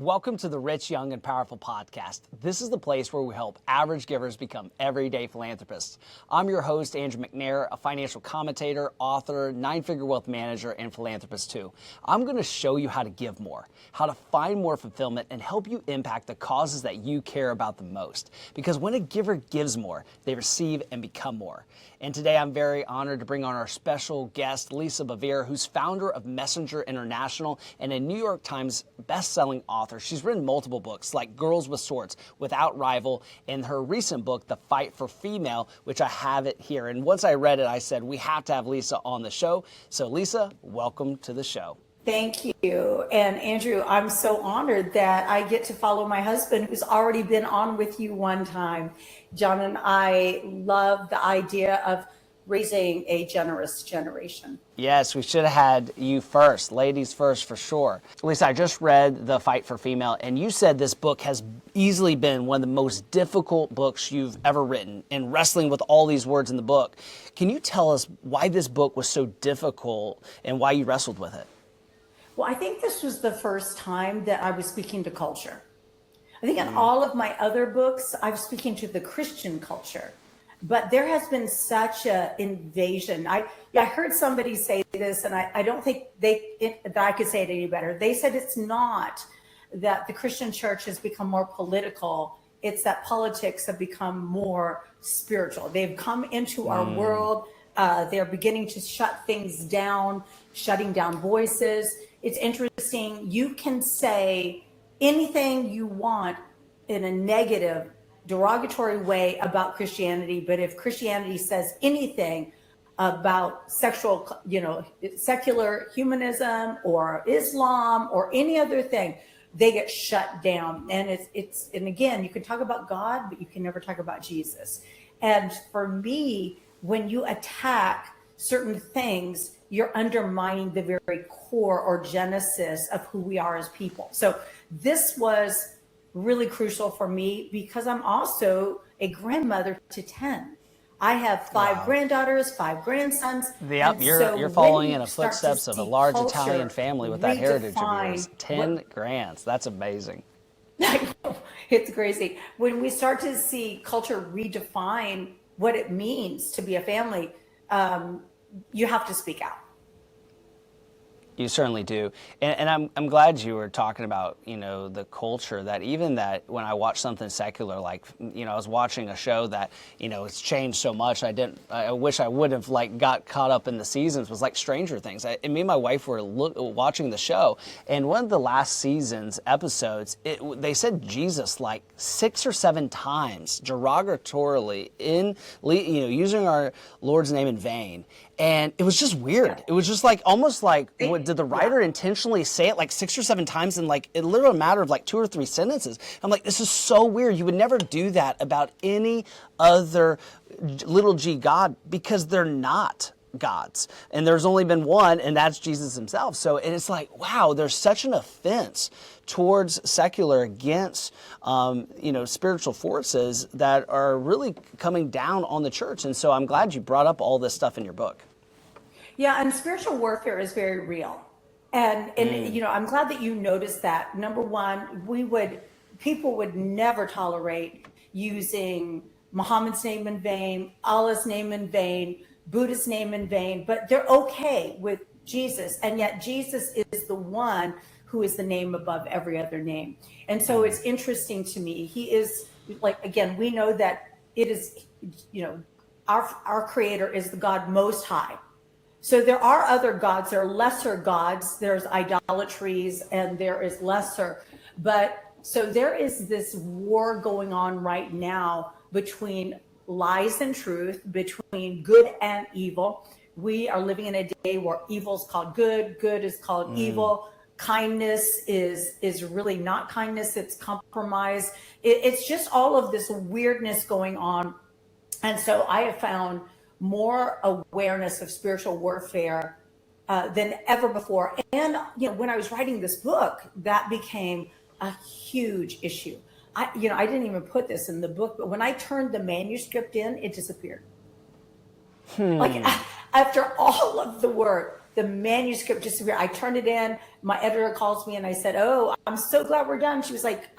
Welcome to the Rich, Young, and Powerful podcast. This is the place where we help average givers become everyday philanthropists. I'm your host, Andrew McNair, a financial commentator, author, nine-figure wealth manager, and philanthropist too. I'm going to show you how to give more, how to find more fulfillment, and help you impact the causes that you care about the most. Because when a giver gives more, they receive and become more. And today I'm very honored to bring on our special guest, Lisa Bevere, who's founder of Messenger International and a New York Times best-selling author. She's written multiple books like Girls with Swords, Without Rival, and her recent book, The Fight for Female, which I have it here. And once I read it, I said, we have to have Lisa on the show. So Lisa, welcome to the show. Thank you. And Andrew, I'm so honored that I get to follow my husband, who's already been on with you one time. John and I love the idea of raising a generous generation. Yes, we should have had you first, ladies first for sure. Lisa, I just read The Fight for Female, and you said this book has easily been one of the most difficult books you've ever written, and wrestling with all these words in the book. Can you tell us why this book was so difficult and why you wrestled with it? Well, I think this was the first time that I was speaking to culture. I think in all of my other books, I was speaking to the Christian culture. But there has been such an invasion. I heard somebody say this, and I don't think that I could say it any better. They said it's not that the Christian church has become more political. It's that politics have become more spiritual. They've come into our world. They're beginning to shut things down, shutting down voices. It's interesting. You can say anything you want in a negative, derogatory way about Christianity, but if Christianity says anything about secular humanism or Islam or any other thing, they get shut down. And and again, you can talk about God, but you can never talk about Jesus. And for me, when you attack certain things, you're undermining the very core or genesis of who we are as people. So this was really crucial for me because I'm also a grandmother to 10. I have 5 granddaughters, 5 grandsons. Yep, you're following in the footsteps of a large Italian family with that heritage of yours. 10 grands, that's amazing. I know, it's crazy. When we start to see culture redefine what it means to be a family, you have to speak out. You certainly do. And I'm glad you were talking about, the culture that even that when I watch something secular, like, I was watching a show that, it's changed so much. I wish I would have got caught up in the seasons, was like Stranger Things. And me and my wife were watching the show, and one of the last season's episodes, they said Jesus 6 or 7 times derogatorily using our Lord's name in vain. And it was just weird. It was just almost did the writer intentionally say it 6 or 7 times in a literal matter of 2 or 3 sentences? I'm like, this is so weird. You would never do that about any other little g God because they're not gods. And there's only been one, and that's Jesus himself. So it's wow, there's such an offense towards secular against, spiritual forces that are really coming down on the church. And so I'm glad you brought up all this stuff in your book. Yeah, and spiritual warfare is very real. And I'm glad that you noticed that. Number one, people would never tolerate using Muhammad's name in vain, Allah's name in vain, Buddha's name in vain, but they're okay with Jesus. And yet Jesus is the one who is the name above every other name. And so it's interesting to me. He is again, we know that it is, our creator is the God most high. So there are other gods, there are lesser gods, there's idolatries and there is lesser. But so there is this war going on right now between lies and truth, between good and evil. We are living in a day where evil is called good, good is called evil. Kindness is really not kindness, it's compromise. It's just all of this weirdness going on. And so I have found more awareness of spiritual warfare than ever before. And when I was writing this book, that became a huge issue. I didn't even put this in the book, but when I turned the manuscript in, it disappeared. After all of the work, the manuscript disappeared. I turned it in. My editor calls me and I said, "Oh, I'm so glad we're done." She was like,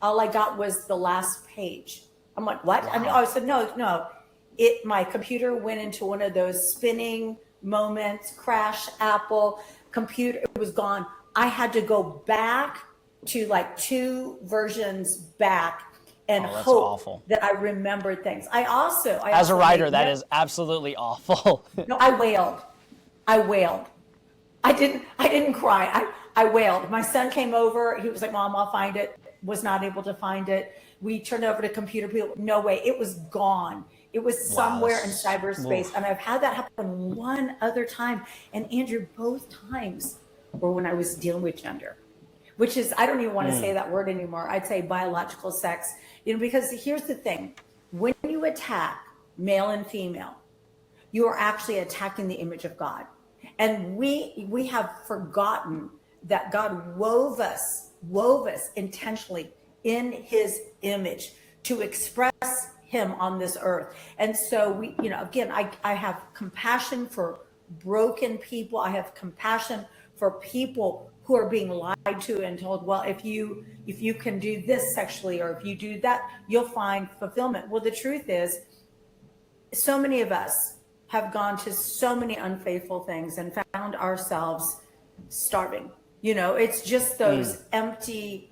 all I got was the last page. I'm like, what? Wow. And I said, no. My computer went into one of those spinning moments, crash, Apple, computer, it was gone. I had to go back to like 2 versions back and that's hope awful. that I remembered things. I also As a writer, that is absolutely awful. No, I wailed. I didn't cry. I wailed. My son came over. He was like, "Mom, I'll find it." Was not able to find it. We turned over to computer people. No way. It was gone. It was somewhere in cyberspace. Oof. And I've had that happen one other time. And Andrew, both times were when I was dealing with gender, which is, I don't even want to say that word anymore. I'd say biological sex, because here's the thing. When you attack male and female, you are actually attacking the image of God. And we have forgotten that God wove us intentionally in his image to express him on this earth. And so we, again, I have compassion for broken people. I have compassion for people who are being lied to and told, well, if you can do this sexually, or if you do that, you'll find fulfillment. Well, the truth is, so many of us have gone to so many unfaithful things and found ourselves starving. It's just those empty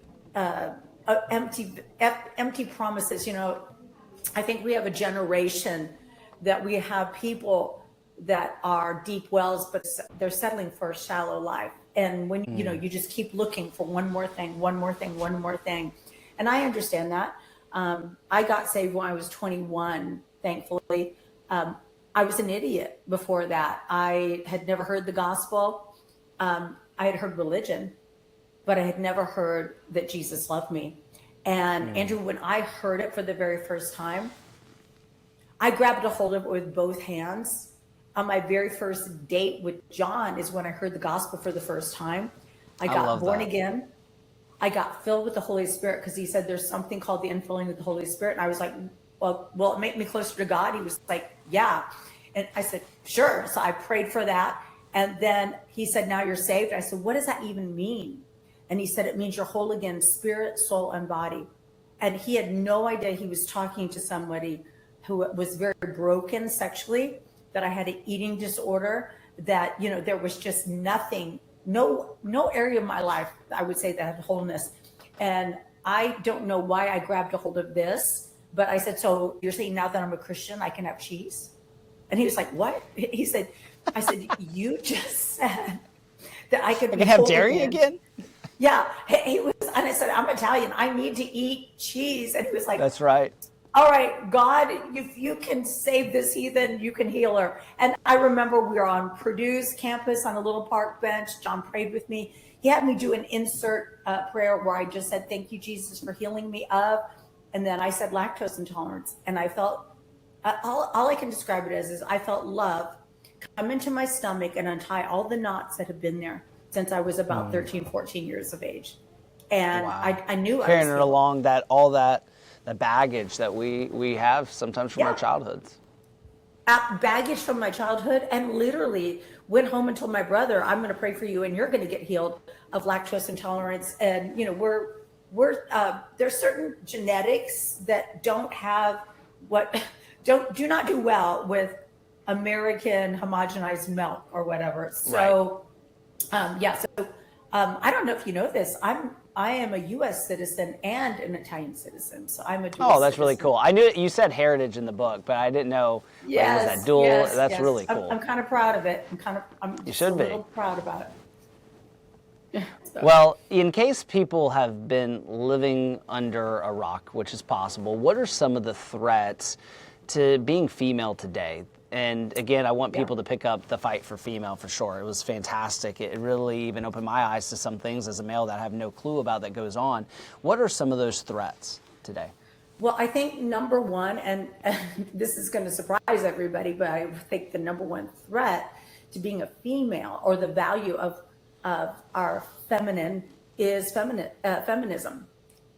promises. I think we have a generation that we have people that are deep wells, but they're settling for a shallow life. And when, you just keep looking for one more thing. And I understand that. I got saved when I was 21, thankfully. I was an idiot before that. I had never heard the gospel. I had heard religion, but I had never heard that Jesus loved me. And Andrew, when I heard it for the very first time, I grabbed a hold of it with both hands. On my very first date with John is when I heard the gospel for the first time. I got born again. I got filled with the Holy Spirit because he said there's something called the infilling of the Holy Spirit. And I was like, well, will it make me closer to God? He was like, yeah. And I said, sure. So I prayed for that. And then he said, now you're saved. I said, what does that even mean? And he said, it means you're whole again, spirit, soul, and body. And he had no idea he was talking to somebody who was very broken sexually, that I had an eating disorder, that, there was just nothing, no area of my life, I would say, that had wholeness. And I don't know why I grabbed a hold of this, but I said, so you're saying now that I'm a Christian, I can have cheese? And he was like, what? I said, you just said that I could have dairy again? Yeah. He was, and I said, I'm Italian. I need to eat cheese. And he was like, that's right. All right, God, if you can save this heathen, you can heal her. And I remember we were on Purdue's campus on a little park bench. John prayed with me. He had me do an insert prayer where I just said, thank you, Jesus, for healing me of. And then I said lactose intolerance. And I felt, all I can describe it as is I felt love come into my stomach and untie all the knots that have been there since I was about 13, 14 years of age. And wow. I knew carrying it along the baggage that we have sometimes from our childhoods. Baggage from my childhood, and literally went home and told my brother, I'm going to pray for you and you're going to get healed of lactose intolerance. And, there's certain genetics that don't have do not do well with American homogenized milk or whatever. So, right. I don't know if you know this. I am a U.S. citizen and an Italian citizen, so I'm a dual Oh, that's citizen. really cool. I knew you said heritage in the book, but I didn't know was that dual. That's really cool. I'm kind of proud of it. I'm just a little proud about it. So. Well, in case people have been living under a rock, which is possible, what are some of the threats to being female today? And again, I want people to pick up The Fight for Female for sure. It was fantastic. It really even opened my eyes to some things as a male that I have no clue about that goes on. What are some of those threats today? Well, I think number one, and this is going to surprise everybody, but I think the number one threat to being a female, or the value of our feminine, is feminism.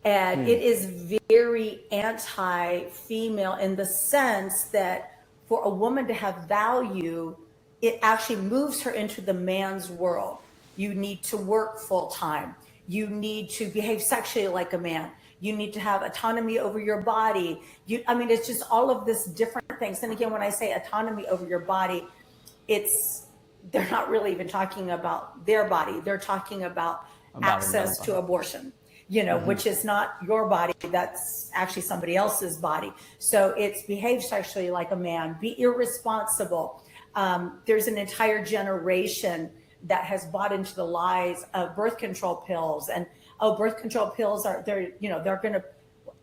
And it is very anti-female in the sense that for a woman to have value, it actually moves her into the man's world. You need to work full time. You need to behave sexually like a man. You need to have autonomy over your body. I mean, it's just all of this different things. And again, when I say autonomy over your body, they're not really even talking about their body. They're talking about access to abortion, which is not your body. That's actually somebody else's body. So it's behave sexually like a man, be irresponsible. There's an entire generation that has bought into the lies of birth control pills, and birth control pills they're going to,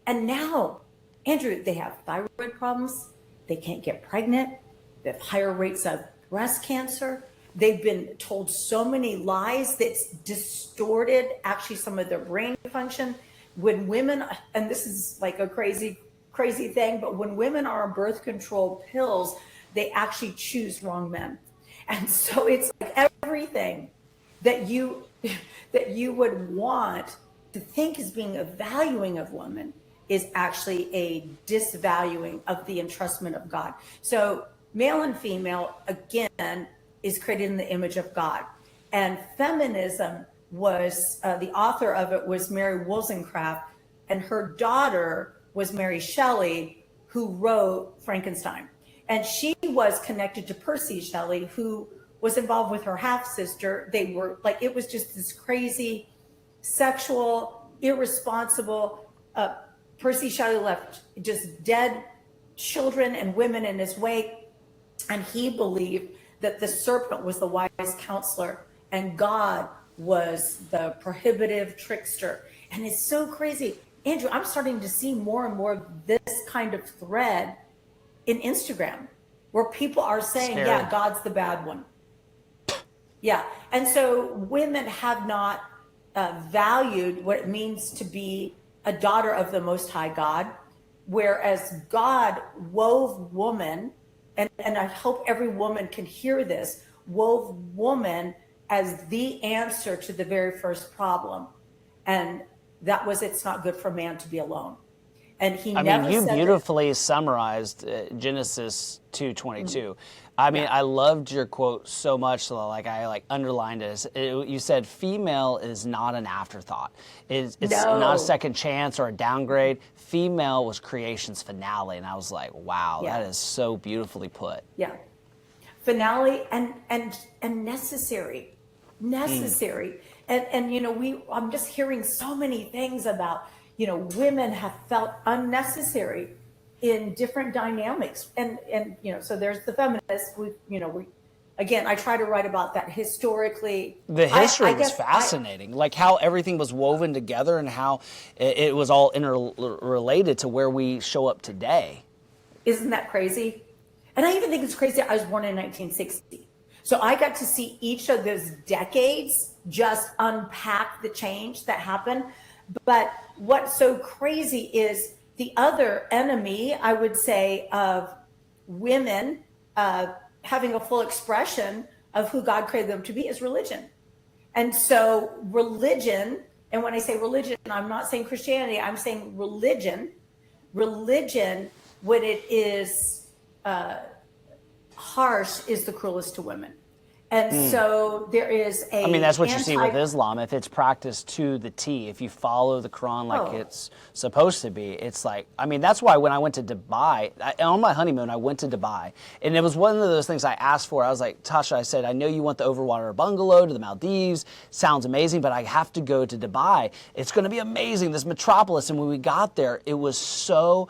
and now, Andrew, they have thyroid problems. They can't get pregnant. They have higher rates of breast cancer. They've been told so many lies that's distorted actually some of their brain function. When women, and this is like a crazy thing, but when women are on birth control pills, they actually choose wrong men. And so it's like everything that you would want to think is being a valuing of women is actually a disvaluing of the entrustment of God. So male and female, again, is created in the image of God. And feminism was, the author of it was Mary Wollstonecraft, and her daughter was Mary Shelley, who wrote Frankenstein. And she was connected to Percy Shelley, who was involved with her half-sister. They were like, it was just this crazy, sexual, irresponsible, Percy Shelley left just dead children and women in his wake. And he believed that the serpent was the wise counselor and God was the prohibitive trickster. And it's so crazy. Andrew, I'm starting to see more and more of this kind of thread in Instagram where people are saying, Scary. yeah, God's the bad one. Yeah. And so women have not valued what it means to be a daughter of the Most High God, whereas God wove woman, and I hope every woman can hear this, wove woman as the answer to the very first problem. And that was, it's not good for man to be alone. And he never you said beautifully summarized Genesis 2:22. I mean, I loved your quote so much, so I underlined it. You said, female is not an afterthought. It's not a second chance or a downgrade. Female was creation's finale. And I was like, wow, that is so beautifully put. Yeah. Finale and necessary. Necessary. And I'm just hearing so many things about, women have felt unnecessary in different dynamics. And so there's the feminists. Again, I try to write about that historically. The history was fascinating, like how everything was woven together and how it was all interrelated to where we show up today. Isn't that crazy? And I even think it's crazy. I was born in 1960. So I got to see each of those decades just unpack the change that happened. But what's so crazy is the other enemy, I would say, of women having a full expression of who God created them to be is religion. And so religion, and when I say religion, I'm not saying Christianity, I'm saying religion, when it is harsh, is the cruelest to women. And so there is that's what you see with Islam. If it's practiced to the T, if you follow the Quran like it's supposed to be, it's like, that's why when I went to Dubai, on my honeymoon, I went to Dubai. And it was one of those things I asked for. I was like, Tasha, I said, I know you want the overwater bungalow to the Maldives. Sounds amazing, but I have to go to Dubai. It's going to be amazing, this metropolis. And when we got there, it was so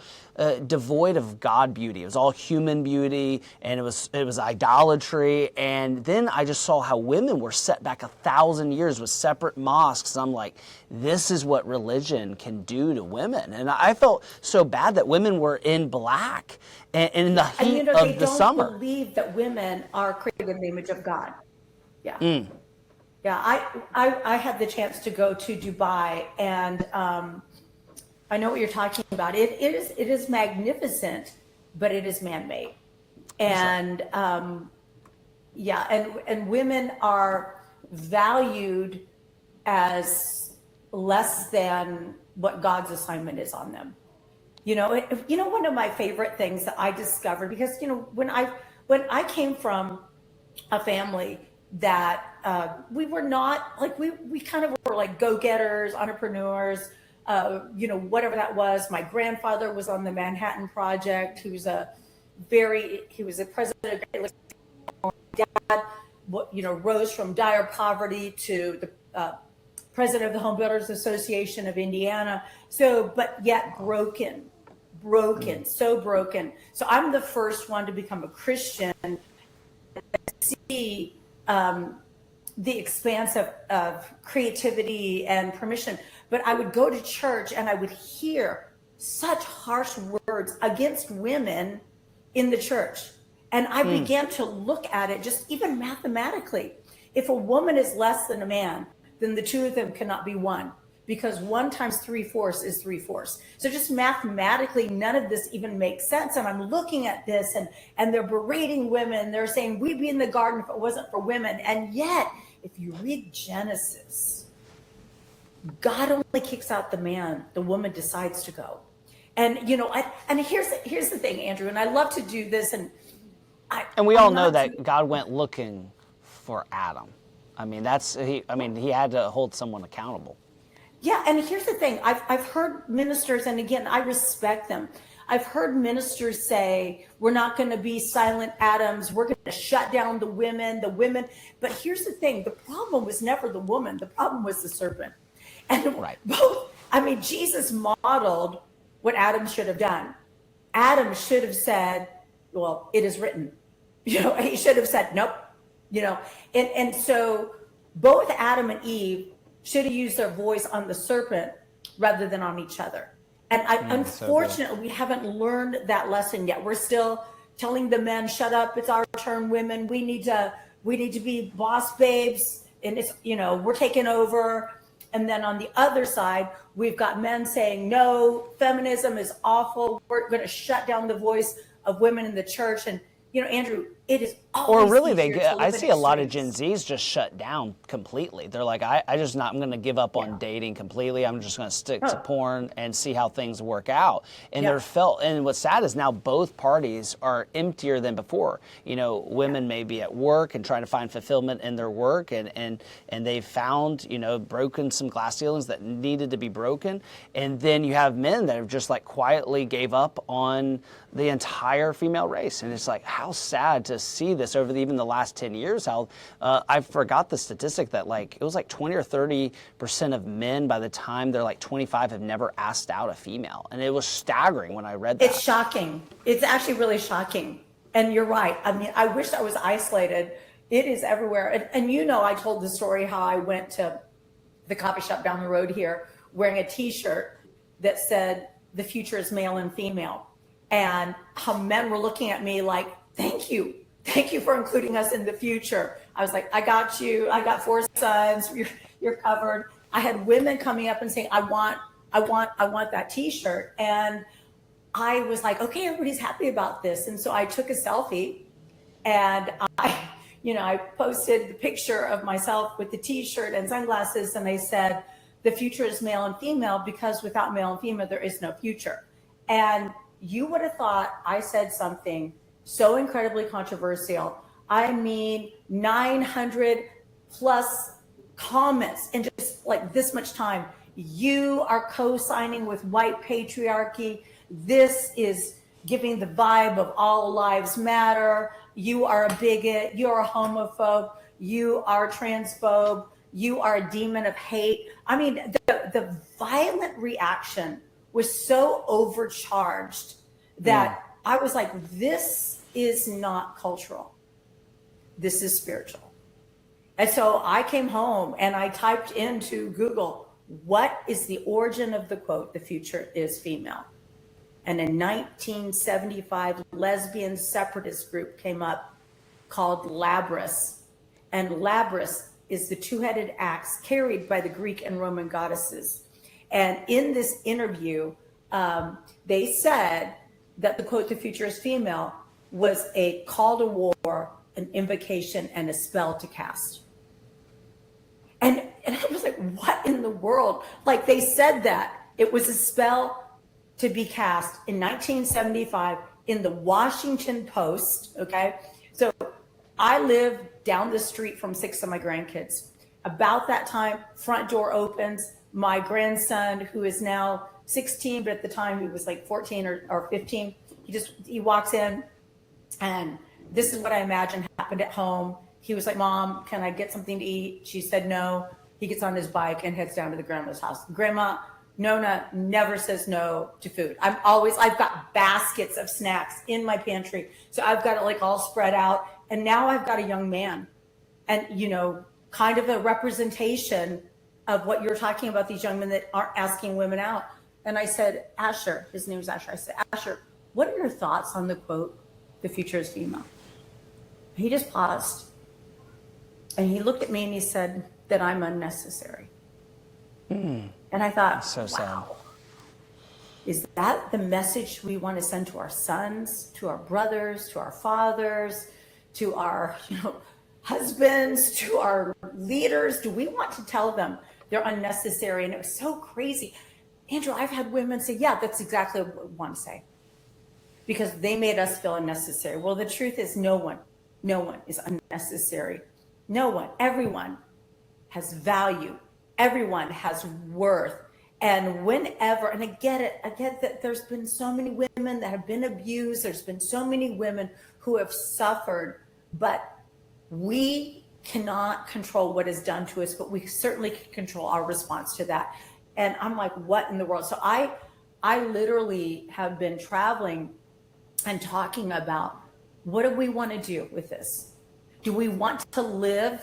devoid of God beauty. It was all human beauty, and it was idolatry. And then I just saw how women were set back 1,000 years with separate mosques. And I'm like, this is what religion can do to women. And I felt so bad that women were in black and in the heat of the summer. They don't believe that women are created in the image of God. Yeah. Yeah. I had the chance to go to Dubai, and I know what you're talking about. It is magnificent, but it is man-made. And and women are valued as less than what God's assignment is on them. One of my favorite things that I discovered, because when I came from a family that we were not like, we kind of were like go-getters, entrepreneurs, whatever that was. My grandfather was on the Manhattan Project. He was a president of dad, rose from dire poverty to the president of the Home Builders Association of Indiana. So, but yet broken, so broken. So I'm the first one to become a Christian, see the expanse of creativity and permission. But I would go to church and I would hear such harsh words against women in the church. And I began to look at it just even mathematically. If a woman is less than a man, then the two of them cannot be one, because 1 times 3/4 is 3/4. So just mathematically, none of this even makes sense. And I'm looking at this and they're berating women. They're saying we'd be in the garden if it wasn't for women. And yet, if you read Genesis, God only kicks out the man, the woman decides to go. And, and here's the thing, Andrew, and I love to do this. And we all know that God went looking for Adam. I mean, he had to hold someone accountable. Yeah, and here's the thing. I've heard ministers, and again, I respect them. I've heard ministers say, we're not going to be silent Adams. We're going to shut down the women. But here's the thing. The problem was never the woman. The problem was the serpent. And right. Jesus modeled what Adam should have done. Adam should have said, well, it is written. He should have said, nope. And so both Adam and Eve should have used their voice on the serpent rather than on each other. And unfortunately, we haven't learned that lesson yet. We're still telling the men, shut up, it's our turn, women. We need to be boss babes. And it's, we're taking over. And then on the other side, we've got men saying, no, feminism is awful. We're going to shut down the voice of women in the church. And, Andrew, it is always or really, I see a lot of Gen Zs just shut down completely. They're like, I'm going to give up on dating completely. I'm just going to stick to porn and see how things work out. And and what's sad is now both parties are emptier than before. Women may be at work and trying to find fulfillment in their work, and they've found, broken some glass ceilings that needed to be broken. And then you have men that have just like quietly gave up on the entire female race. And it's like, how sad to see this over even the last 10 years. How I forgot the statistic that it was 20 or 30% of men by the time they're 25 have never asked out a female. And it was staggering when I read that. It's shocking. It's actually really shocking. And you're right. I mean, I wish I was isolated. It is everywhere. And I told the story how I went to the coffee shop down the road here wearing a t-shirt that said, the future is male and female. And how men were looking at me like, thank you for including us in the future. I was like, I got you. I got 4 sons. You're covered. I had women coming up and saying, I want that t-shirt. And I was like, okay, everybody's happy about this. And so I took a selfie and I posted the picture of myself with the t-shirt and sunglasses. And I said, the future is male and female, because without male and female, there is no future. And you would have thought I said something so incredibly controversial. I mean, 900 plus comments in just this much time. You are co-signing with white patriarchy. This is giving the vibe of all lives matter. You are a bigot. You're a homophobe. You are a transphobe. You are a demon of hate. I mean, the violent reaction was so overcharged that I was like, this is not cultural. This is spiritual. And so I came home and I typed into Google, what is the origin of the quote, the future is female? And in 1975, lesbian separatist group came up called Labrys. And Labrys is the two-headed axe carried by the Greek and Roman goddesses. And in this interview, they said that the quote, the future is female, was a call to war, an invocation, and a spell to cast. And I was like, what in the world? They said that it was a spell to be cast in 1975 in the Washington Post, okay? So I live down the street from 6 of my grandkids. About that time, front door opens. My grandson, who is now 16, but at the time he was like 14 or 15, he walks in, and this is what I imagine happened at home. He was like, "Mom, can I get something to eat?" She said no. He gets on his bike and heads down to the grandma's house. Grandma, Nona, never says no to food. I've got baskets of snacks in my pantry. So I've got it like all spread out. And now I've got a young man, and, kind of a representation of what you're talking about, these young men that aren't asking women out. And I said, Asher, his name is Asher. I said, Asher, what are your thoughts on the quote, "The future is female"? He just paused, and he looked at me and he said that I'm unnecessary. And I thought, So sad. wow, is that the message we want to send to our sons, to our brothers, to our fathers, to our husbands, to our leaders? Do we want to tell them they're unnecessary? And it was so crazy. Andrew, I've had women say, yeah, that's exactly what I want to say, because they made us feel unnecessary. Well, the truth is no one is unnecessary. No one, everyone has value. Everyone has worth. And whenever, and I get that there's been so many women that have been abused. There's been so many women who have suffered, but we cannot control what is done to us, but we certainly can control our response to that. And I'm like, what in the world? So I literally have been traveling and talking about, what do we want to do with this? Do we want to live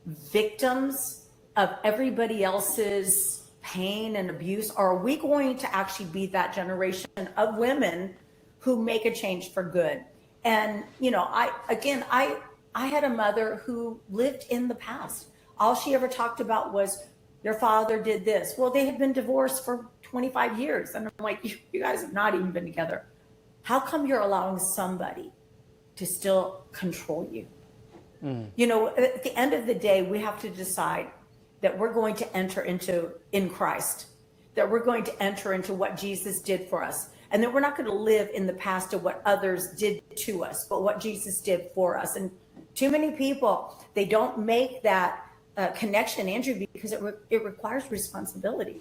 victims of everybody else's pain and abuse? Or are we going to actually be that generation of women who make a change for good? And, I had a mother who lived in the past. All she ever talked about was, their father did this. Well, they had been divorced for 25 years. And I'm like, you guys have not even been together. How come you're allowing somebody to still control you? At the end of the day, we have to decide that we're going to enter in Christ, that we're going to enter into what Jesus did for us, and that we're not going to live in the past of what others did to us, but what Jesus did for us. And too many people, they don't make that connection, Andrew, because it requires responsibility.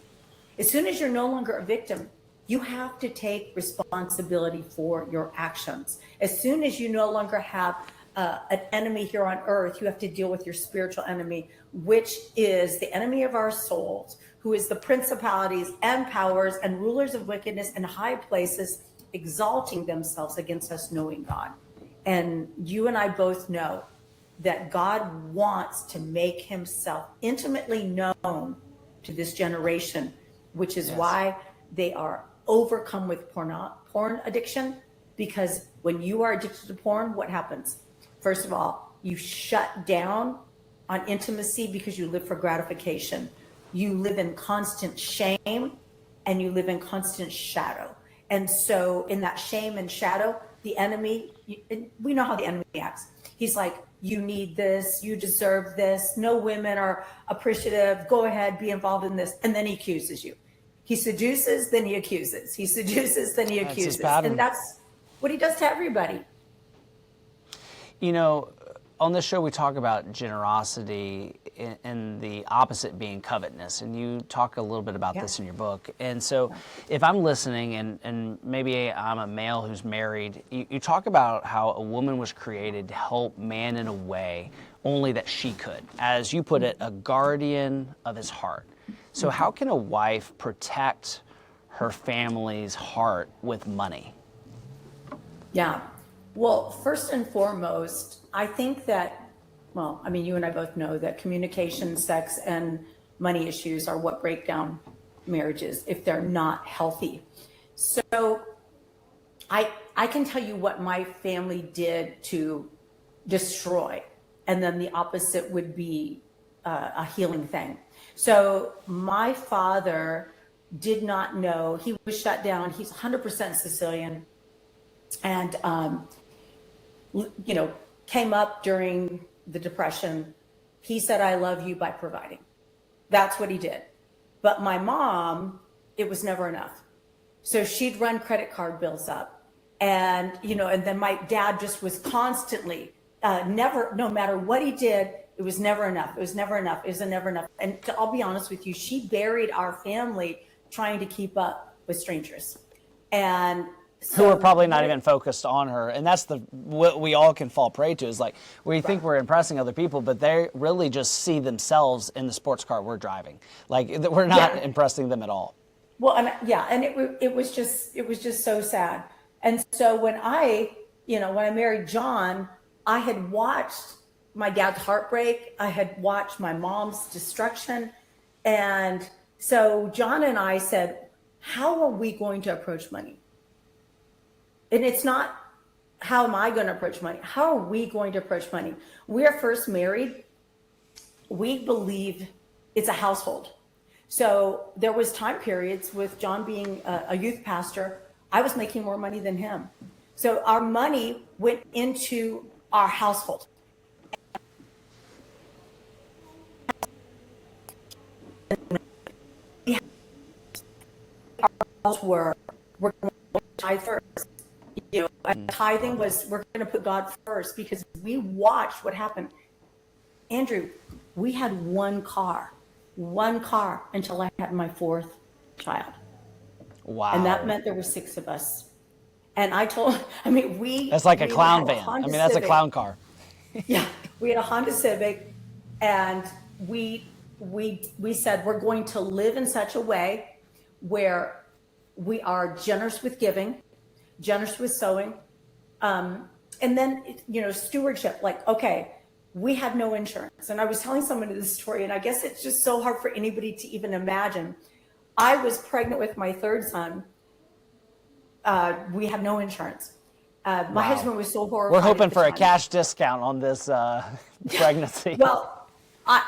As soon as you're no longer a victim, you have to take responsibility for your actions. As soon as you no longer have an enemy here on earth, you have to deal with your spiritual enemy, which is the enemy of our souls, who is the principalities and powers and rulers of wickedness in high places, exalting themselves against us, knowing God. And you and I both know that God wants to make himself intimately known to this generation, which is why they are overcome with porn addiction. Because when you are addicted to porn, what happens? First of all, you shut down on intimacy because you live for gratification. You live in constant shame, and you live in constant shadow. And so in that shame and shadow, the enemy, we know how the enemy acts. He's like, you need this, you deserve this, no women are appreciative, go ahead, be involved in this. And then he accuses you. He seduces, then he accuses. He seduces, then he accuses. And that's what he does to everybody. On this show, we talk about generosity and the opposite being covetousness. And you talk a little bit about this in your book. And so if I'm listening and maybe I'm a male who's married, you talk about how a woman was created to help man in a way only that she could. As you put it, a guardian of his heart. So how can a wife protect her family's heart with money? Yeah. Well, first and foremost, I think that, you and I both know that communication, sex, and money issues are what break down marriages if they're not healthy. So I can tell you what my family did to destroy, and then the opposite would be a healing thing. So my father did not know, he was shut down. He's 100% Sicilian, and came up during the Depression. He said, I love you by providing. That's what he did. But my mom, it was never enough. So she'd run credit card bills up. And, and then my dad just was constantly never, no matter what he did, it was never enough. It was never enough. It was never enough. And I'll be honest with you, she buried our family trying to keep up with strangers. And who are probably not even focused on her. And that's what we all can fall prey to, is like, we think we're impressing other people, but they really just see themselves in the sports car we're driving. Like, we're not impressing them at all. Well, and it was just so sad. And so when I married John, I had watched my dad's heartbreak. I had watched my mom's destruction. And so John and I said, how are we going to approach money? And it's not, how am I going to approach money? How are we going to approach money? We are first married. We believe it's a household. So there was time periods with John being a youth pastor, I was making more money than him. So our money went into our household. We're going to tithe first. Tithing was, we're going to put God first, because we watched what happened. Andrew, we had one car until I had my fourth child. Wow. And that meant there were 6 of us. And that's like a clown van. That's a clown car. Yeah. We had a Honda Civic, and we said we're going to live in such a way where we are generous with giving, generous with sowing. And then, stewardship, like, okay, we had no insurance. And I was telling someone this story, and I guess it's just so hard for anybody to even imagine. I was pregnant with my third son. We had no insurance. My husband was so horrified. We're hoping for a cash discount on this pregnancy. Well,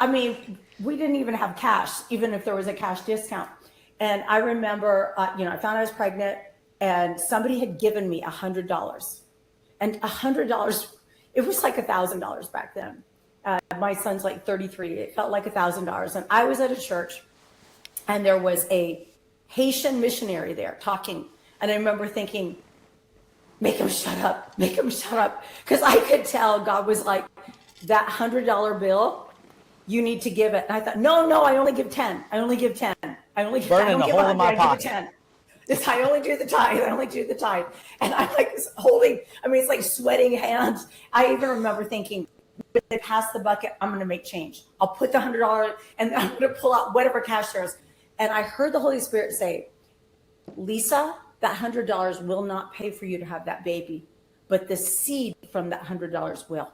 we didn't even have cash, even if there was a cash discount. And I remember, I found I was pregnant, and somebody had given me $100. And $100, it was like $1,000 back then. My son's like 33. It felt like $1,000. And I was at a church, and there was a Haitian missionary there talking. And I remember thinking, make him shut up, make him shut up. Because I could tell God was like, that $100 bill, you need to give it. And I thought, no, I only give 10. I only give 10. I only give, burning a hole in my pocket. I only do the tithe. And I'm like holding, it's like sweating hands. I even remember thinking, when they pass the bucket, I'm going to make change. I'll put the $100 and I'm going to pull out whatever cash there is. And I heard the Holy Spirit say, Lisa, that $100 will not pay for you to have that baby, but the seed from that $100 will.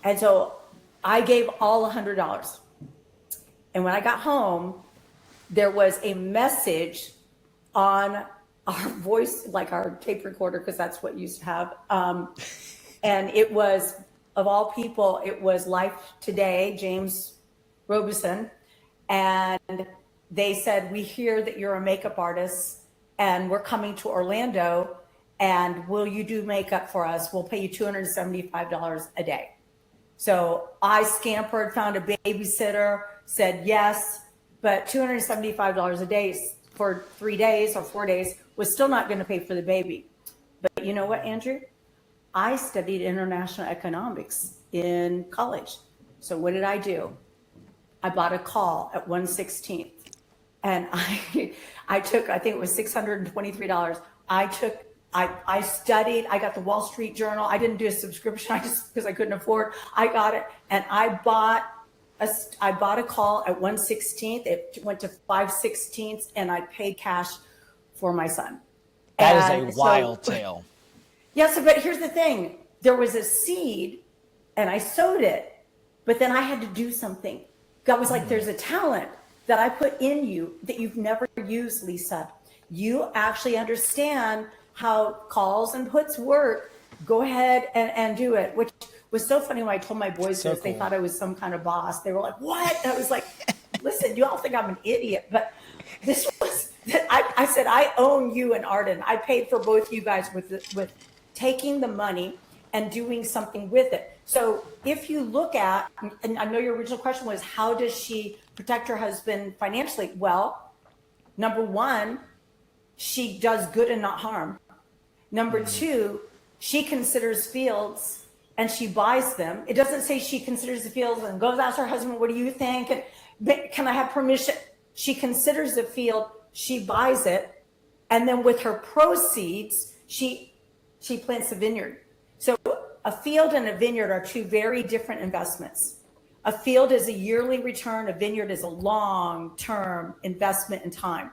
And so I gave all $100. And when I got home, there was a message on our voice, like our tape recorder, because that's what you used to have. And it was, of all people, it was Life Today, James Robison. And they said, we hear that you're a makeup artist and we're coming to Orlando, and will you do makeup for us? We'll pay you $275 a day. So I scampered, found a babysitter, said yes, but $275 a day for 3 days or 4 days was still not going to pay for the baby. But you know what, Andrew? I studied international economics in college. So what did I do? I bought a call at 1/16th, and I took, I think it was $623. I studied, I got the Wall Street Journal. I didn't do a subscription, because I couldn't afford. I got it, and I bought a call at 1/16th. It went to 5/16, and I paid cash for my son. That is a wild tale. Yes, but here's the thing. There was a seed, and I sowed it, but then I had to do something. God was like, there's a talent that I put in you that you've never used, Lisa. You actually understand how calls and puts work. Go ahead and do it, which was so funny when I told my boys this. They thought I was some kind of boss. They were like, what? And I was like, listen, you all think I'm an idiot, but this was, I said, I own you and Arden. I paid for both you guys with taking the money and doing something with it. So if you look at, and I know your original question was, how does she protect her husband financially? Well, number one, she does good and not harm. Number two, she considers fields and she buys them. It doesn't say she considers the field and goes ask her husband, what do you think? And can I have permission? She considers the field, she buys it, and then with her proceeds, she plants a vineyard. So a field and a vineyard are two very different investments. A field is a yearly return, a vineyard is a long-term investment in time.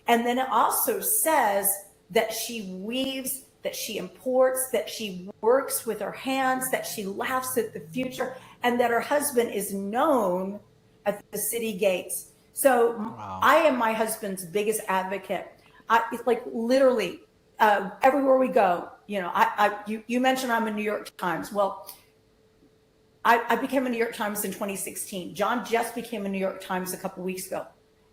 And then it also says that she weaves, that she imports, that she works with her hands, that she laughs at the future, and that her husband is known at the city gates. So wow. I am my husband's biggest advocate. Like literally everywhere we go, you know, you mentioned I'm a New York Times. Well, I became a New York Times in 2016. John just became a New York Times a couple weeks ago.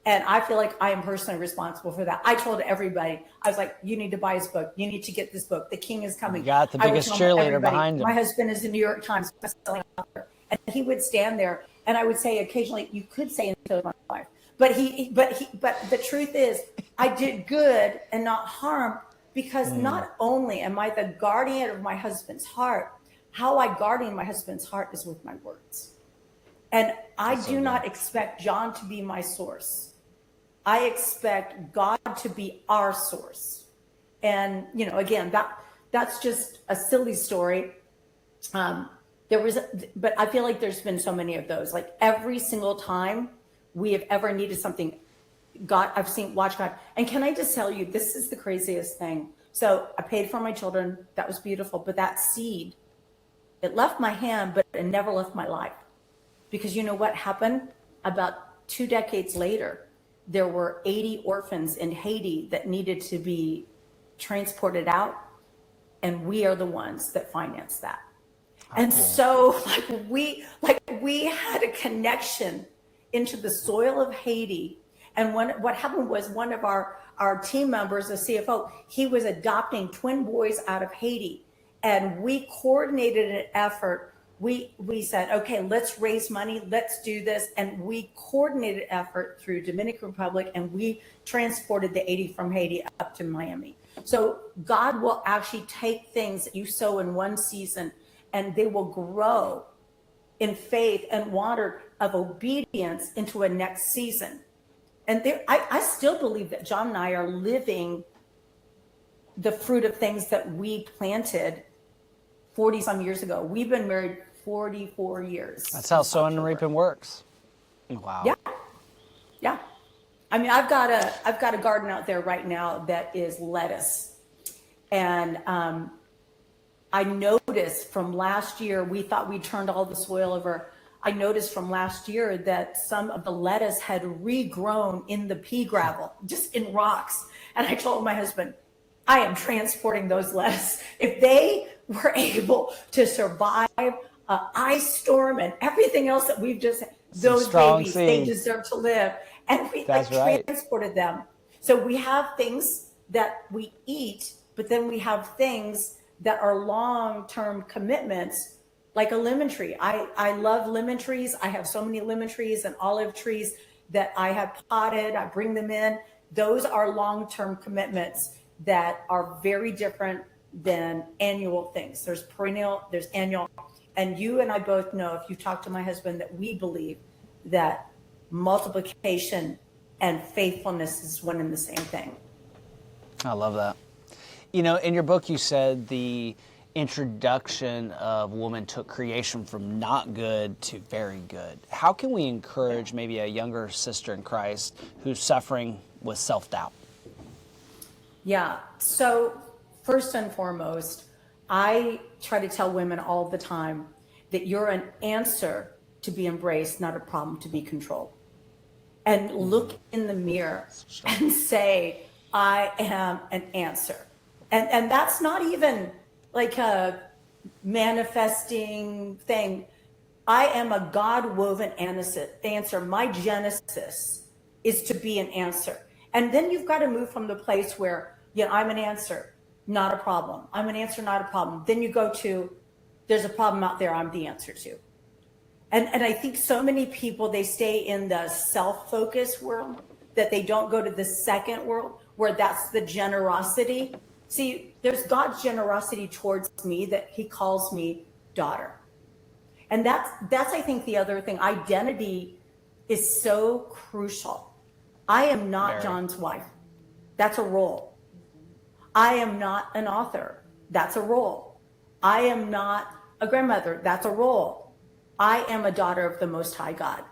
And I feel like I am personally responsible for that. I told everybody, I was like, you need to buy his book. You need to get this book. The king is coming. You got the biggest cheerleader behind him. My husband is a New York Times bestselling author. And he would stand there and I would say occasionally, you could say into my life. But the truth is, I did good and not harm, because not only am I the guardian of my husband's heart, how I guardian my husband's heart is with my words. And I do not expect John to be my source. I expect God to be our source. And, you know, again, that's just a silly story. But I feel like there's been so many of those. Like every single time we have ever needed something, God, watch God. And can I just tell you, this is the craziest thing. So I paid for my children. That was beautiful. But that seed, it left my hand, but it never left my life. Because you know what happened? About 2 decades later, there were 80 orphans in Haiti that needed to be transported out. And we are the ones that financed that. Okay. And so we had a connection into the soil of Haiti. And what happened was one of our team members, the CFO, he was adopting twin boys out of Haiti. And we coordinated an effort. We said, okay, let's raise money, let's do this. And we coordinated effort through Dominican Republic, and we transported the 80 from Haiti up to Miami. So God will actually take things that you sow in one season, and they will grow in faith and water of obedience into a next season. And I still believe that John and I are living the fruit of things that we planted 40 some years ago. We've been married 44 years. That's how sowing and reaping works. Wow. Yeah. I mean, I've got a garden out there right now that is lettuce. And I noticed from last year, we thought we turned all the soil over. I noticed from last year that some of the lettuce had regrown in the pea gravel, just in rocks. And I told my husband, I am transporting those lettuce. If they were able to survive an ice storm and everything else that we've just, those babies, they deserve to live. And we transported them. So we have things that we eat, but then we have things that are long-term commitments, like a lemon tree. I love lemon trees. I have so many lemon trees and olive trees that I have potted. I bring them in. Those are long-term commitments that are very different than annual things. There's perennial, there's annual. And you and I both know, if you talk to my husband, that we believe that multiplication and faithfulness is one and the same thing. I love that. You know, in your book, you said the introduction of woman took creation from not good to very good. How can we encourage maybe a younger sister in Christ who's suffering with self-doubt? Yeah. So first and foremost, I try to tell women all the time that you're an answer to be embraced, not a problem to be controlled. And look in the mirror and say, I am an answer. And that's not even like a manifesting thing. I am a God-woven answer. My genesis is to be an answer. And then you've got to move from the place where, I'm an answer, not a problem. I'm an answer, not a problem. Then you go to, there's a problem out there I'm the answer to. And I think so many people, they stay in the self-focused world that they don't go to the second world where that's the generosity. See, there's God's generosity towards me that he calls me daughter. And that's I think the other thing. Identity is so crucial. I am not Very. John's wife. That's a role. I am not an author. That's a role. I am not a grandmother. That's a role. I am a daughter of the Most High God.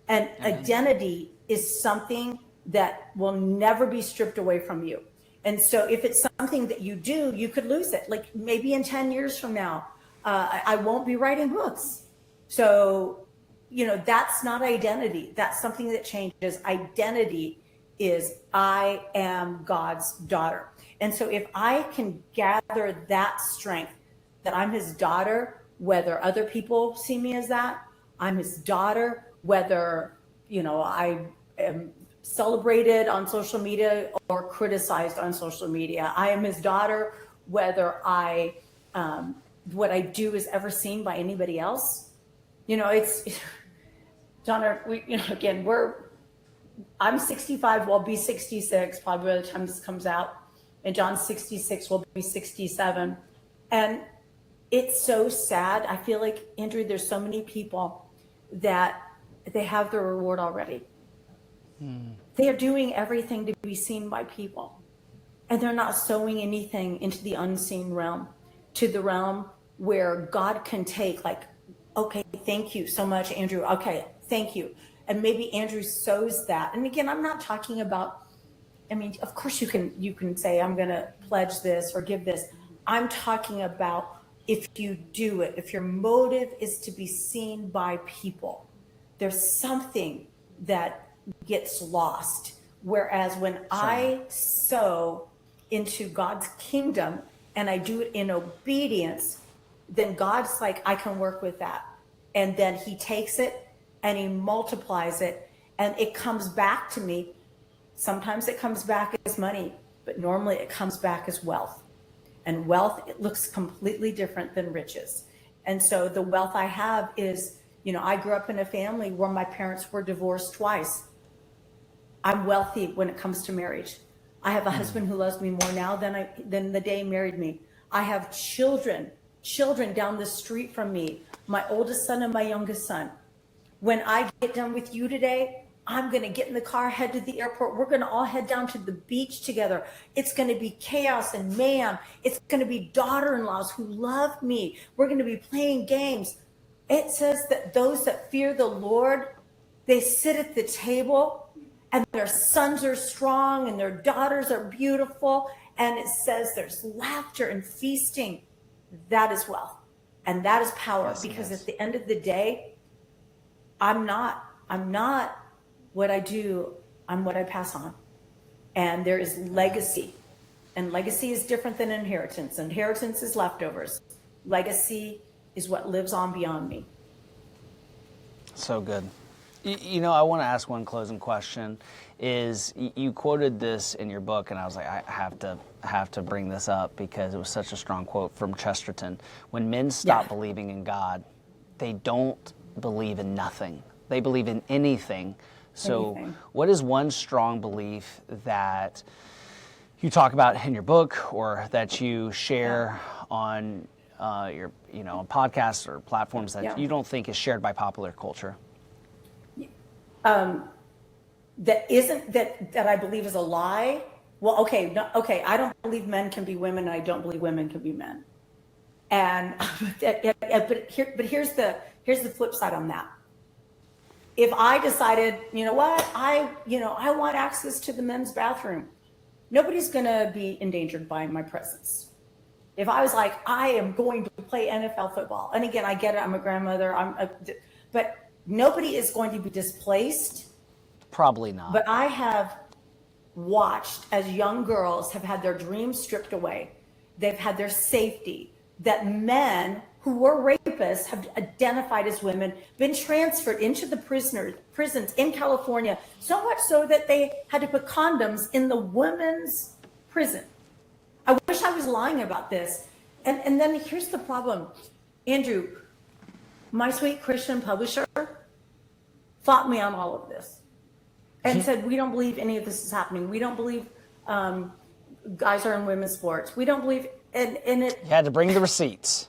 And identity is something that will never be stripped away from you. And so if it's something that you do, you could lose it. Like maybe in 10 years from now, I won't be writing books. So, that's not identity. That's something that changes. Identity is I am God's daughter. And so if I can gather that strength, that I'm his daughter, whether other people see me as that, I'm his daughter, whether, I am celebrated on social media or criticized on social media. I am his daughter, whether what I do is ever seen by anybody else. It's John, again, I'm 65, well, I'll be 66 probably by the time this comes out, and John's 66, will be 67. And it's so sad. I feel like, Andrew, there's so many people that they have their reward already. They are doing everything to be seen by people, and they're not sowing anything into the unseen realm, to the realm where God can take, like, okay, thank you so much, Andrew. Okay, thank you. And maybe Andrew sows that. And again, I'm not talking about, of course you can say, I'm going to pledge this or give this. I'm talking about if you do it, if your motive is to be seen by people, there's something that gets lost. Whereas when I sow into God's kingdom and I do it in obedience, then God's like, I can work with that. And then he takes it and he multiplies it and it comes back to me. Sometimes it comes back as money, but normally it comes back as wealth. And wealth, it looks completely different than riches. And so the wealth I have is, I grew up in a family where my parents were divorced twice. I'm wealthy when it comes to marriage. I have a husband who loves me more now than the day he married me. I have children down the street from me, my oldest son and my youngest son. When I get done with you today, I'm going to get in the car, head to the airport. We're going to all head down to the beach together. It's going to be chaos and mayhem. It's going to be daughter-in-laws who love me. We're going to be playing games. It says that those that fear the Lord, they sit at the table and their sons are strong and their daughters are beautiful. And it says there's laughter and feasting. That is wealth. And that is power. Yes, because at the end of the day, I'm not what I do, I'm what I pass on. And there is legacy. And legacy is different than inheritance. Inheritance is leftovers. Legacy is what lives on beyond me. So good. I want to ask one closing question. Is you quoted this in your book, and I was like, I have to bring this up because it was such a strong quote from Chesterton. When men stop believing in God, they don't believe in nothing. They believe in anything. So what is one strong belief that you talk about in your book or that you share on your on podcasts or platforms that you don't think is shared by popular culture? That I believe is a lie. Well, okay, I don't believe men can be women, and I don't believe women can be men. And but here's the flip side on that. If I decided, I want access to the men's bathroom, nobody's going to be endangered by my presence. If I was like, I am going to play NFL football, and again, I get it, I'm a grandmother, but nobody is going to be displaced. Probably not. But I have watched as young girls have had their dreams stripped away. They've had their safety. That men who were rapists have identified as women, been transferred into the prisons in California, so much so that they had to put condoms in the women's prison. I wish I was lying about this. And then here's the problem. Andrew, my sweet Christian publisher fought me on all of this and said, we don't believe any of this is happening. We don't believe guys are in women's sports. We don't believe, and it. You had to bring the receipts.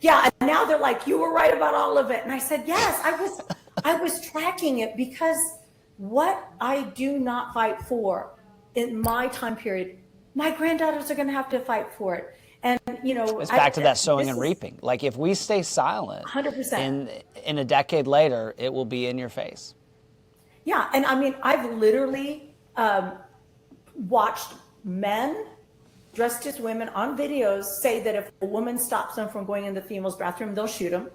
Yeah, and now they're like, you were right about all of it. And I said, yes, I was tracking it, because what I do not fight for in my time period, my granddaughters are going to have to fight for it. And, It's back to that sowing this and is reaping. Like if we stay silent, 100%. in a decade later, it will be in your face. Yeah. And I mean, I've literally watched men dressed as women on videos say that if a woman stops them from going in the female's bathroom, they'll shoot them.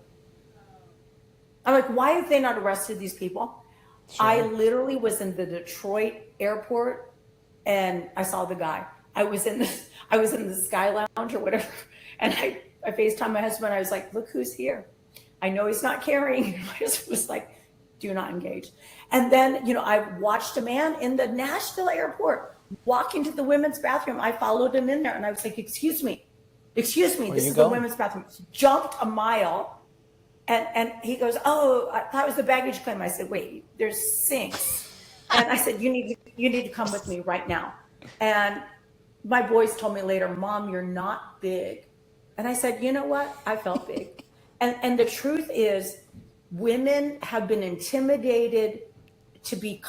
I'm like, why have they not arrested these people? Sure. I literally was in the Detroit airport and I saw the guy. I was in the Sky Lounge or whatever, and I FaceTimed my husband. I was like, look who's here. I know he's not carrying. My husband was like, do not engage. And then, I watched a man in the Nashville airport walk into the women's bathroom. I followed him in there and I was like, excuse me, this is the women's bathroom. He jumped a mile. And he goes, oh, I thought it was the baggage claim. I said, wait, there's sinks. And I said, you need to come with me right now. And my boys told me later, Mom, you're not big. And I said, you know what? I felt big. And the truth is, women have been intimidated to be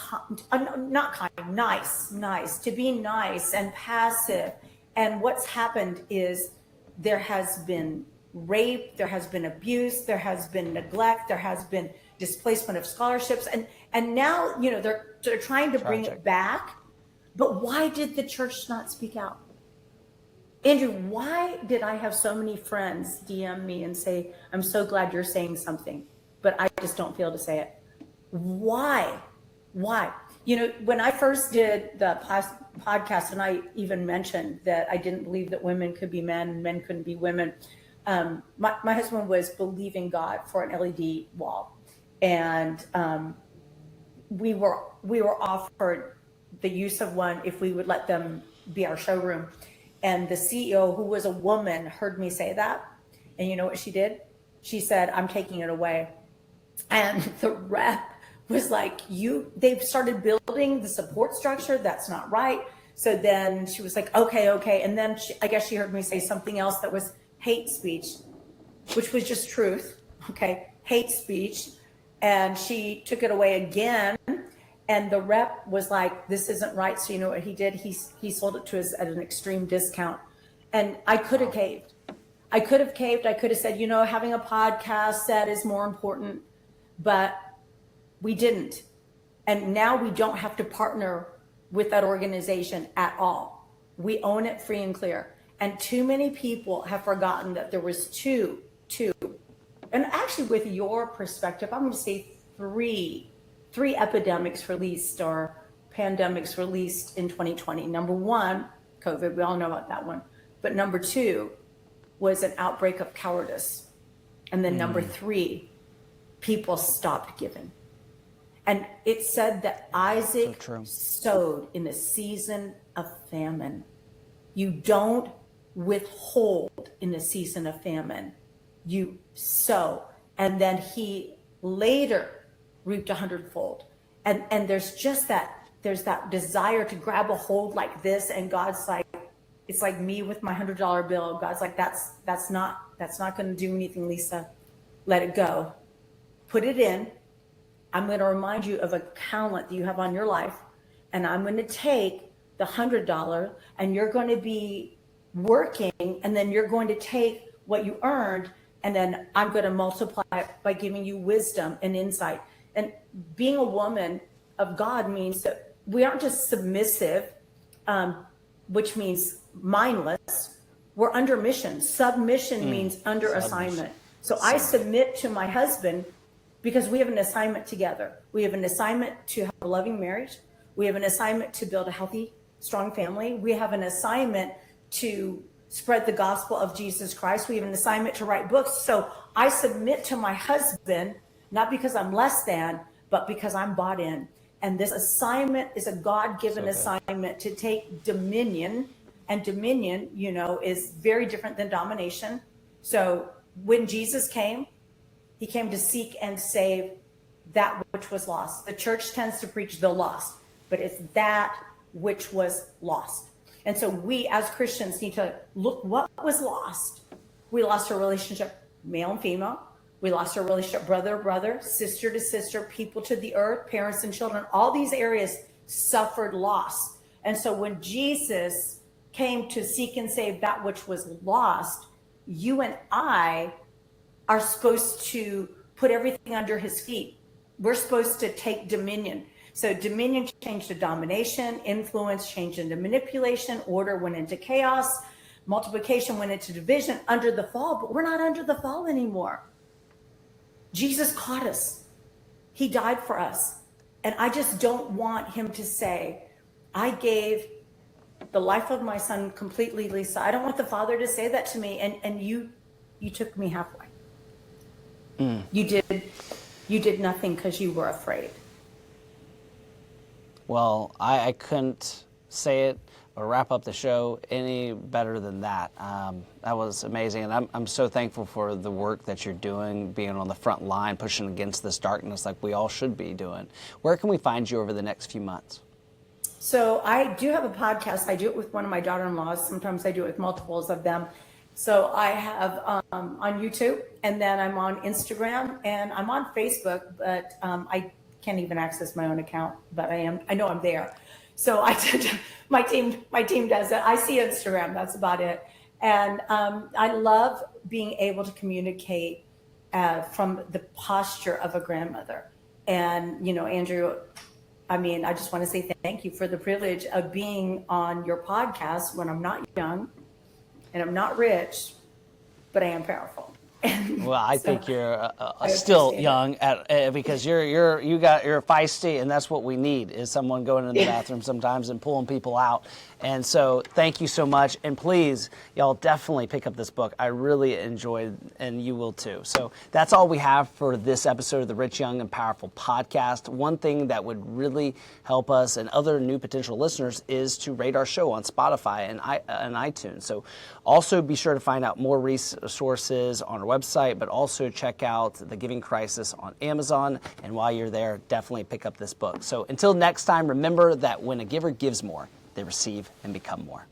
nice, to be nice and passive. And what's happened is there has been rape, there has been abuse, there has been neglect, there has been displacement of scholarships, and now they're trying to bring it back. But why did the church not speak out? Andrew, why did I have so many friends DM me and say, I'm so glad you're saying something, but I just don't feel to say it? Why? When I first did the podcast, and I even mentioned that I didn't believe that women could be men and men couldn't be women, my husband was believing God for an LED wall, and we were offered the use of one if we would let them be our showroom. And the CEO, who was a woman, heard me say that, and you know what she did? She said, "I'm taking it away." And the rep was like, they've started building the support structure. That's not right. So then she was like, okay. And then I guess she heard me say something else that was hate speech, which was just truth. Okay. Hate speech. And she took it away again. And the rep was like, this isn't right. So you know what he did? He sold it to us at an extreme discount. And I could have caved. I could have said, having a podcast that is more important, but we didn't. And now we don't have to partner with that organization at all. We own it free and clear. And too many people have forgotten that there was two, and actually with your perspective, I'm going to say three epidemics released or pandemics released in 2020. Number one, COVID, we all know about that one. But number two was an outbreak of cowardice. And then number three, people stopped giving. And it said that Isaac sowed in the season of famine. You don't withhold in the season of famine. You sow. And then he later reaped 100-fold. And there's that desire to grab a hold like this. And God's like, it's like me with my $100 bill. God's like, that's not going to do anything, Lisa. Let it go. Put it in. I'm going to remind you of a talent that you have on your life, and I'm going to take the $100 and you're going to be working, and then you're going to take what you earned, and then I'm going to multiply it by giving you wisdom and insight. And being a woman of God means that we aren't just submissive, which means mindless. We're under mission. Submission means under assignment. So I submit to my husband because we have an assignment together. We have an assignment to have a loving marriage. We have an assignment to build a healthy, strong family. We have an assignment to spread the gospel of Jesus Christ. We have an assignment to write books. So I submit to my husband, not because I'm less than, but because I'm bought in. And this assignment is a God-given assignment to take dominion. And dominion, is very different than domination. So when Jesus came, he came to seek and save that which was lost. The church tends to preach the lost, but it's that which was lost. And so we as Christians need to look what was lost. We lost our relationship male and female. We lost our relationship, brother to brother, sister to sister, people to the earth, parents and children. All these areas suffered loss. And so when Jesus came to seek and save that which was lost, you and I are supposed to put everything under his feet. We're supposed to take dominion. So dominion changed to domination, influence changed into manipulation, order went into chaos, multiplication went into division under the fall, but we're not under the fall anymore. Jesus caught us. He died for us. And I just don't want him to say, I gave the life of my son completely, Lisa. I don't want the Father to say that to me. And you took me halfway. You did nothing because you were afraid. Well, I couldn't say it or wrap up the show any better than that. That was amazing, and I'm so thankful for the work that you're doing, being on the front line, pushing against this darkness like we all should be doing. Where can we find you over the next few months? So I do have a podcast. I do it with one of my daughter-in-laws. Sometimes I do it with multiples of them. So I have on YouTube, and then I'm on Instagram, and I'm on Facebook, but I can't even access my own account, but I know I'm there. So my team does it. I see Instagram, that's about it. And I love being able to communicate from the posture of a grandmother. And, Andrew, I just want to say thank you for the privilege of being on your podcast when I'm not young and I'm not rich, but I am powerful. Well, I think you're still young because you're feisty, and that's what we need is someone going in the bathroom sometimes and pulling people out. And so thank you so much. And please, y'all definitely pick up this book. I really enjoyed, and you will too. So that's all we have for this episode of the Rich, Young, and Powerful podcast. One thing that would really help us and other new potential listeners is to rate our show on Spotify and iTunes. So also be sure to find out more resources on our website, but also check out The Giving Crisis on Amazon. And while you're there, definitely pick up this book. So until next time, remember that when a giver gives more, they receive and become more.